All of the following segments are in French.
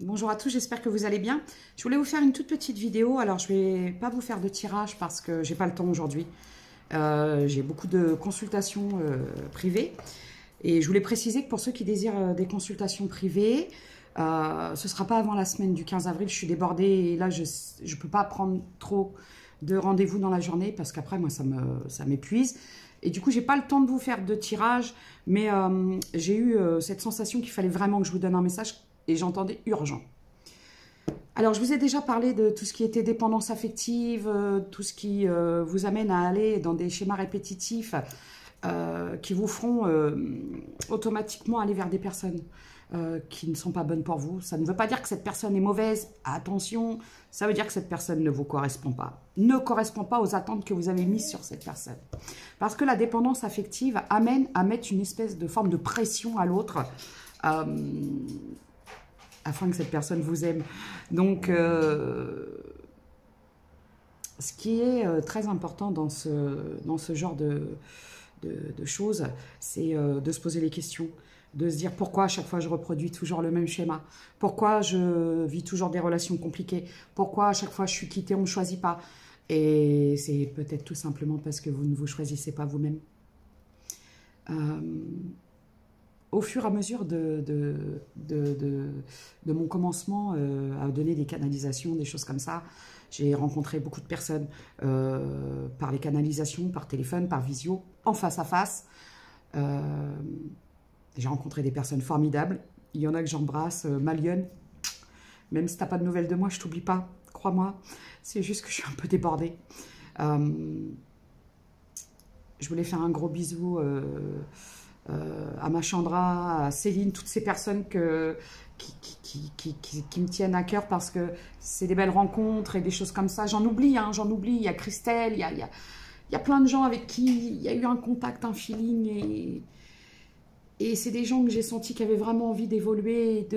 Bonjour à tous, j'espère que vous allez bien. Je voulais vous faire une toute petite vidéo. Alors, je ne vais pas vous faire de tirage parce que j'ai pas le temps aujourd'hui. J'ai beaucoup de consultations privées. Et je voulais préciser que pour ceux qui désirent des consultations privées, ce ne sera pas avant la semaine du 15 avril. Je suis débordée et là, je ne peux pas prendre trop de rendez-vous dans la journée parce qu'après, moi, ça m'épuise. Et du coup, j'ai pas le temps de vous faire de tirage. Mais j'ai eu cette sensation qu'il fallait vraiment que je vous donne un message. Et j'entendais urgent. Alors, je vous ai déjà parlé de tout ce qui était dépendance affective, tout ce qui vous amène à aller dans des schémas répétitifs qui vous feront automatiquement aller vers des personnes qui ne sont pas bonnes pour vous. Ça ne veut pas dire que cette personne est mauvaise. Attention, ça veut dire que cette personne ne vous correspond pas. Ne correspond pas aux attentes que vous avez mises sur cette personne. Parce que la dépendance affective amène à mettre une espèce de forme de pression à l'autre afin que cette personne vous aime. Donc, ce qui est très important dans ce genre de choses, c'est de se poser les questions, de se dire pourquoi à chaque fois je reproduis toujours le même schéma, pourquoi je vis toujours des relations compliquées, pourquoi à chaque fois je suis quittée, on ne me choisit pas. Et c'est peut-être tout simplement parce que vous ne vous choisissez pas vous-même. Au fur et à mesure de mon commencement à donner des canalisations, des choses comme ça, j'ai rencontré beaucoup de personnes par les canalisations, par téléphone, par visio, en face à face. J'ai rencontré des personnes formidables. Il y en a que j'embrasse, Malione. Même si tu n'as pas de nouvelles de moi, je t'oublie pas, crois-moi. C'est juste que je suis un peu débordée. Je voulais faire un gros bisou à Machandra, à Céline, toutes ces personnes qui me tiennent à cœur parce que c'est des belles rencontres et des choses comme ça. J'en oublie, hein, j'en oublie. Il y a Christelle, il y a plein de gens avec qui il y a eu un contact, un feeling. Et c'est des gens que j'ai senti qui avaient vraiment envie d'évoluer,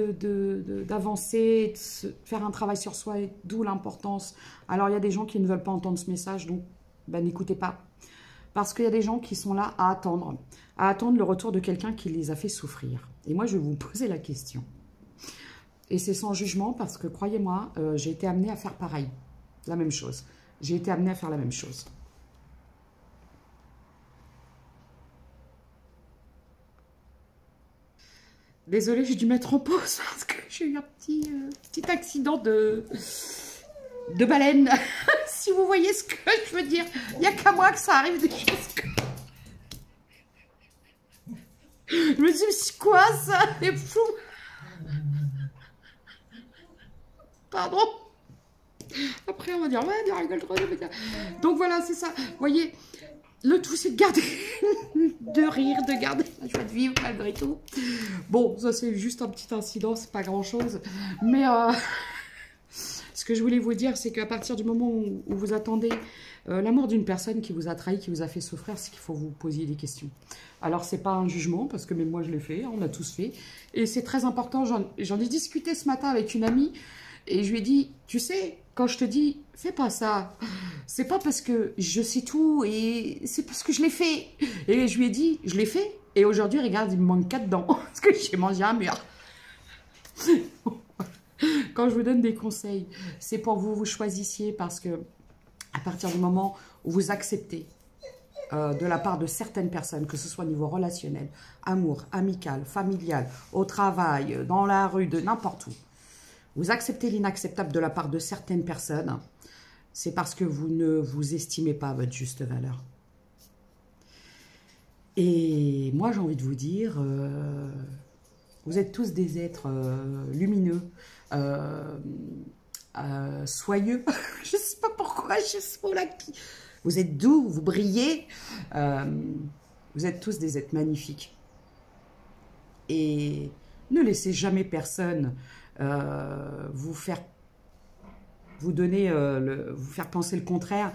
d'avancer, de faire un travail sur soi, d'où l'importance. Alors, il y a des gens qui ne veulent pas entendre ce message, donc ben, n'écoutez pas. Parce qu'il y a des gens qui sont là à attendre le retour de quelqu'un qui les a fait souffrir. Et moi, je vais vous poser la question. Et c'est sans jugement parce que, croyez-moi, j'ai été amenée à faire pareil. La même chose. J'ai été amenée à faire la même chose. Désolée, j'ai dû mettre en pause parce que j'ai eu un petit accident de baleine. Si vous voyez ce que je veux dire, il n'y a qu'à moi que ça arrive des choses comme... Je me dis, mais c'est quoi ça? C'est fou. Pardon. Après, on va dire, ouais, rigole trop. Donc voilà, c'est ça. Vous voyez, le tout, c'est de garder, de rire, de garder la joie de vivre malgré tout. Bon, ça, c'est juste un petit incident, c'est pas grand-chose. Mais ce que je voulais vous dire, c'est qu'à partir du moment où vous attendez l'amour d'une personne qui vous a trahi, qui vous a fait souffrir, c'est qu'il faut vous poser des questions. Alors, c'est pas un jugement, parce que même moi, je l'ai fait, on a tous fait. Et c'est très important, j'en ai discuté ce matin avec une amie, et je lui ai dit, tu sais, quand je te dis, fais pas ça, c'est pas parce que je sais tout, et c'est parce que je l'ai fait. Et je lui ai dit, je l'ai fait, et aujourd'hui, regarde, il me manque 4 dents, parce que j'ai mangé un mur. Quand je vous donne des conseils, c'est pour que vous choisissiez, parce que à partir du moment où vous acceptez de la part de certaines personnes, que ce soit au niveau relationnel, amour, amical, familial, au travail, dans la rue, de n'importe où, vous acceptez l'inacceptable de la part de certaines personnes, c'est parce que vous ne vous estimez pas à votre juste valeur. Et moi, j'ai envie de vous dire, vous êtes tous des êtres lumineux, soyeux. Je ne sais pas pourquoi j'ai ce mot-là. Vous êtes doux, vous brillez. Vous êtes tous des êtres magnifiques. Et ne laissez jamais personne vous faire penser le contraire.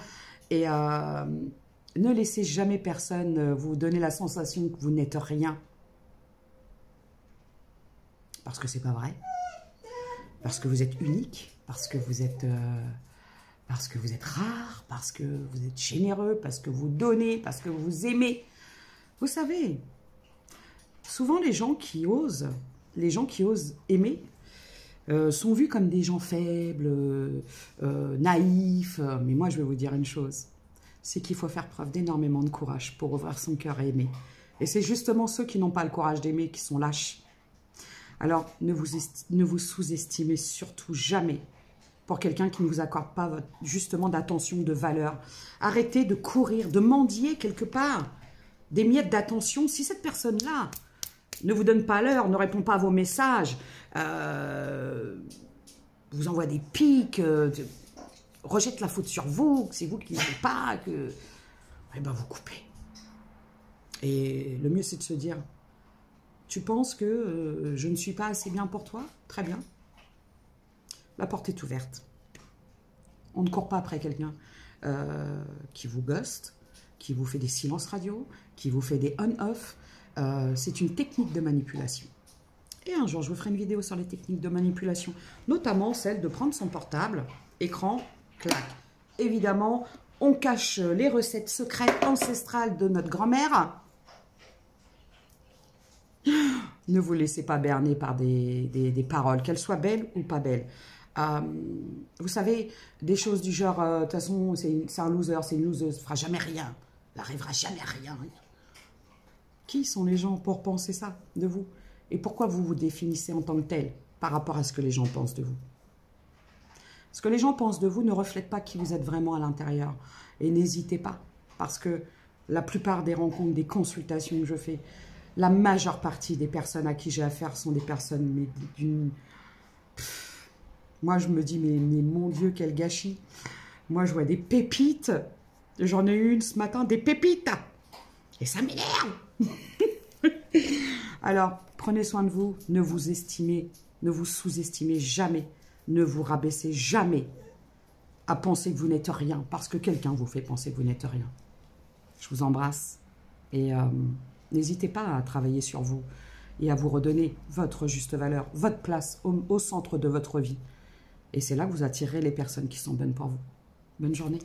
Et ne laissez jamais personne vous donner la sensation que vous n'êtes rien. Parce que c'est pas vrai. Parce que vous êtes unique. Parce que vous êtes rare. Parce que vous êtes généreux. Parce que vous donnez. Parce que vous aimez. Vous savez, souvent les gens qui osent aimer, sont vus comme des gens faibles, naïfs. Mais moi, je vais vous dire une chose, c'est qu'il faut faire preuve d'énormément de courage pour ouvrir son cœur et aimer. Et c'est justement ceux qui n'ont pas le courage d'aimer qui sont lâches. Alors, ne vous sous-estimez surtout jamais pour quelqu'un qui ne vous accorde pas justement d'attention, de valeur. Arrêtez de courir, de mendier quelque part des miettes d'attention. Si cette personne-là ne vous donne pas l'heure, ne répond pas à vos messages, vous envoie des pics, rejette la faute sur vous, que c'est vous qui ne faites pas, que eh ben vous coupez. Et le mieux, c'est de se dire, tu penses que je ne suis pas assez bien pour toi? Très bien. La porte est ouverte. On ne court pas après quelqu'un qui vous ghost, qui vous fait des silences radio, qui vous fait des on-off. C'est une technique de manipulation. Et un jour, je vous ferai une vidéo sur les techniques de manipulation, notamment celle de prendre son portable, écran, clac. Évidemment, on cache les recettes secrètes ancestrales de notre grand-mère. Ne vous laissez pas berner par des paroles, qu'elles soient belles ou pas belles. Vous savez, des choses du genre, de toute façon, c'est un loser, c'est une loseuse, ne fera jamais rien, n'arrivera jamais à rien. Qui sont les gens pour penser ça de vous? Et pourquoi vous vous définissez en tant que tel par rapport à ce que les gens pensent de vous? Ce que les gens pensent de vous ne reflète pas qui vous êtes vraiment à l'intérieur. Et n'hésitez pas, parce que la plupart des rencontres, des consultations que je fais, la majeure partie des personnes à qui j'ai affaire sont des personnes d'une... Moi, je me dis, mais mon Dieu, quel gâchis. Moi, je vois des pépites. J'en ai eu une ce matin, des pépites. Et ça m'énerve. Alors, prenez soin de vous. Ne vous estimez, ne vous sous-estimez jamais. Ne vous rabaissez jamais à penser que vous n'êtes rien. Parce que quelqu'un vous fait penser que vous n'êtes rien. Je vous embrasse. Et n'hésitez pas à travailler sur vous. Et à vous redonner votre juste valeur. Votre place au centre de votre vie. Et c'est là que vous attirerez les personnes qui sont bonnes pour vous. Bonne journée.